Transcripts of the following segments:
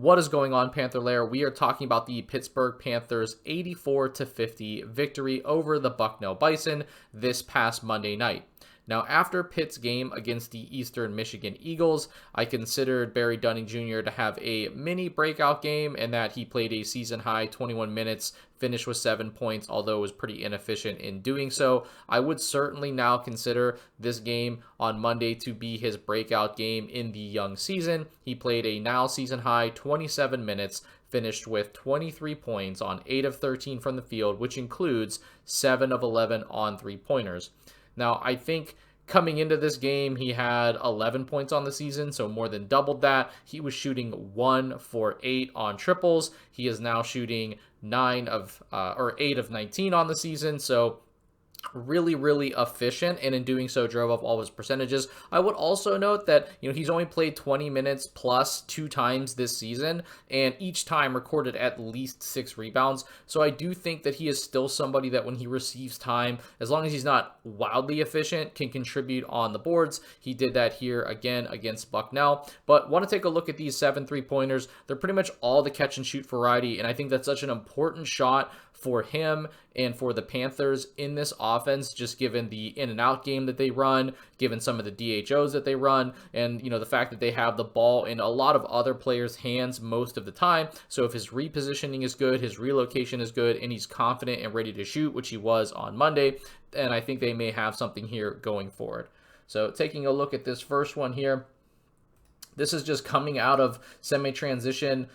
What is going on, Panther Lair? We are talking about the Pittsburgh Panthers 84-50 victory over the Bucknell Bison this past Monday night. Now, after Pitt's game against the Eastern Michigan Eagles, I considered Barry Dunning Jr. to have a mini breakout game and that he played a season-high 21 minutes, finished with 7 points, although was pretty inefficient in doing so. I would certainly now consider this game on Monday to be his breakout game in the young season. He played a now season-high 27 minutes, finished with 23 points on 8 of 13 from the field, which includes 7 of 11 on three-pointers. Now, I think coming into this game, he had 11 points on the season, so more than doubled that. He was shooting 1 for 8 on triples. He is now shooting 8 of 19 on the season, so really efficient, and in doing so drove up all his percentages. I would also note that he's only played 20 minutes plus 2 times this season, and each time recorded at least 6 rebounds. So I do think that he is still somebody that when he receives time, as long as he's not wildly efficient, can contribute on the boards. He did that here again against Bucknell. But want to take a look at these 7 3-pointers. They're pretty much all the catch and shoot variety, and I think that's such an important shot for him and for the Panthers in this offense, just given the in and out game that they run, given some of the DHOs that they run, and the fact that they have the ball in a lot of other players' hands most of the time. So if his repositioning is good, his relocation is good, and he's confident and ready to shoot, which he was on Monday, then I think they may have something here going forward. So taking a look at this first one here. This is just coming out of semi-transition.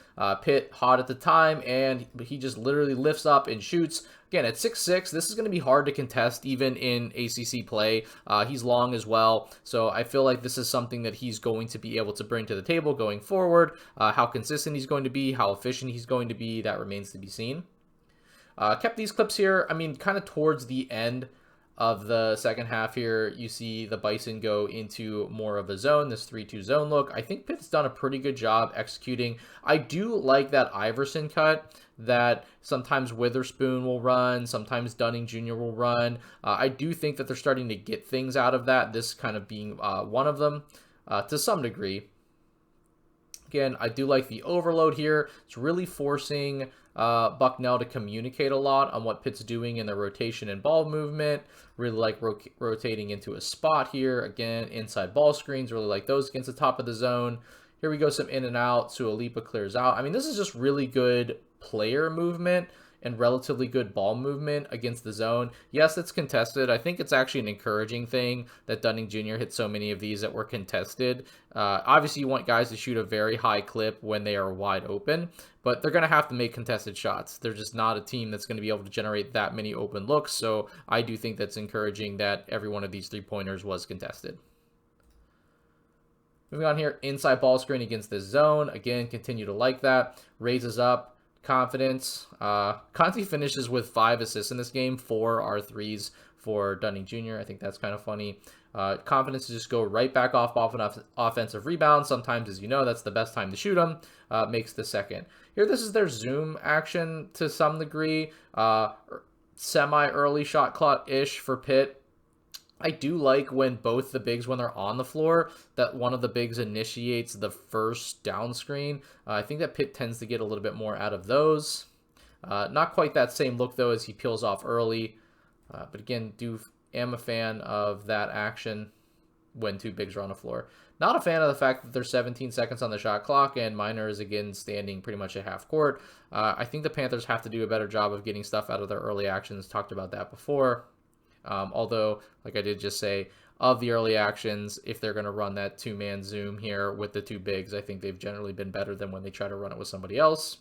Pitt hot at the time, and he just literally lifts up and shoots. Again, at 6'6", this is going to be hard to contest even in ACC play. He's long as well, so I feel like this is something that he's going to be able to bring to the table going forward. How consistent he's going to be, how efficient he's going to be, that remains to be seen. Kept these clips here, kind of towards the end of the second half here. You see the Bison go into more of a zone, this 3-2 zone look. I think Pitt's done a pretty good job executing. I do like that Iverson cut that sometimes Witherspoon will run, sometimes Dunning Jr. will run. I do think that they're starting to get things out of that, this kind of being one of them to some degree. Again, I do like the overload here. It's really forcing Bucknell to communicate a lot on what Pitt's doing in the rotation and ball movement. Really like rotating into a spot here. Again, inside ball screens. Really like those against the top of the zone. Here we go, some in and out. Suolipa clears out. This is just really good player movement and relatively good ball movement against the zone. Yes, it's contested. I think it's actually an encouraging thing that Dunning Jr. hit so many of these that were contested. Obviously, you want guys to shoot a very high clip when they are wide open, but they're going to have to make contested shots. They're just not a team that's going to be able to generate that many open looks, so I do think that's encouraging that every one of these 3-pointers was contested. Moving on here, inside ball screen against this zone. Again, continue to like that. Raises up. Confidence. Conti finishes with 5 assists in this game, 4 R3s for Dunning Jr. I think that's kind of funny. Confidence to just go right back off an offensive rebound. Sometimes, as you know, that's the best time to shoot them. Makes the second. Here, this is their zoom action to some degree. Semi-early shot clock-ish for Pitt. I do like when both the bigs, when they're on the floor, that one of the bigs initiates the first down screen. I think that Pitt tends to get a little bit more out of those. Not quite that same look, though, as he peels off early. But again, am a fan of that action when 2 bigs are on the floor. Not a fan of the fact that there's 17 seconds on the shot clock, and Minor is again standing pretty much at half court. I think the Panthers have to do a better job of getting stuff out of their early actions. Talked about that before. Although, like I did just say, of the early actions, if they're going to run that 2-man zoom here with the 2 bigs, I think they've generally been better than when they try to run it with somebody else.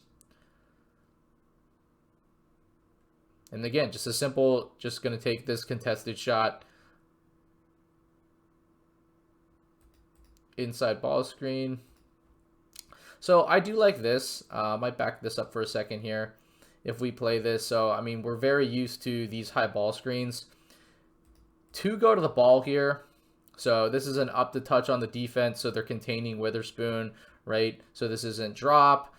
And again, just a simple, just going to take this contested shot. Inside ball screen. So I do like this. I might back this up for a second here if we play this. So, we're very used to these high ball screens. To go to the ball here. So this is an up the touch on the defense, so they're containing Witherspoon, right? So this isn't drop.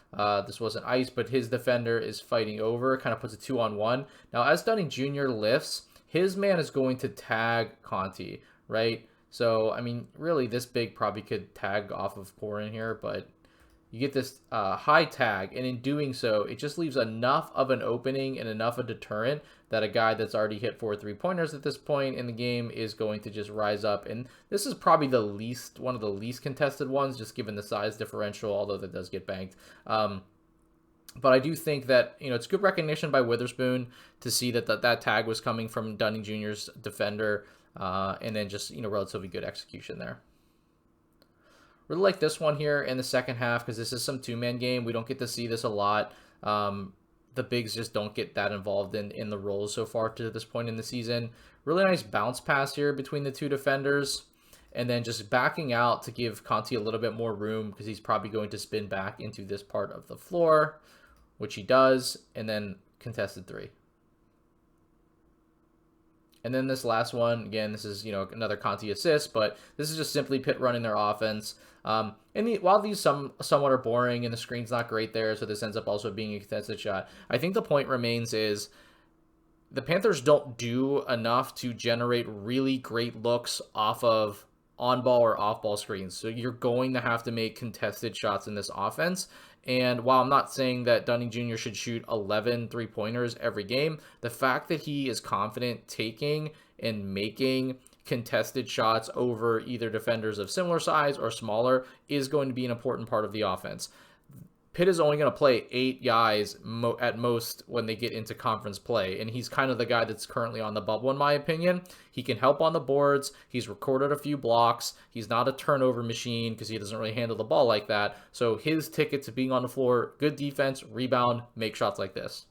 This wasn't ice, but his defender is fighting over. Kind of puts a 2-on-1. Now, as Dunning Jr. lifts, his man is going to tag Conti, right? So, really, this big probably could tag off of Corin here, but you get this high tag, and in doing so, it just leaves enough of an opening and enough of a deterrent that a guy that's already hit 4 3-pointers at this point in the game is going to just rise up. And this is probably one of the least contested ones, just given the size differential, although that does get banked. But I do think that, it's good recognition by Witherspoon to see that tag was coming from Dunning Jr.'s defender, and then just, relatively good execution there. Really like this one here in the second half because this is some two-man game. We don't get to see this a lot. The bigs just don't get that involved in the roles so far to this point in the season. Really nice bounce pass here between the two defenders. And then just backing out to give Conti a little bit more room because he's probably going to spin back into this part of the floor, which he does, and then contested three. And then this last one, again, this is, another Conti assist, but this is just simply Pitt running their offense. While these somewhat are boring and the screen's not great there, so this ends up also being a contested shot, I think the point remains is the Panthers don't do enough to generate really great looks off of on-ball or off-ball screens. So you're going to have to make contested shots in this offense. And while I'm not saying that Dunning Jr. should shoot 11 3-pointers every game, the fact that he is confident taking and making contested shots over either defenders of similar size or smaller is going to be an important part of the offense. Pitt is only going to play 8 guys at most when they get into conference play, and he's kind of the guy that's currently on the bubble, in my opinion. He can help on the boards. He's recorded a few blocks. He's not a turnover machine because he doesn't really handle the ball like that. So his ticket to being on the floor, good defense, rebound, make shots like this.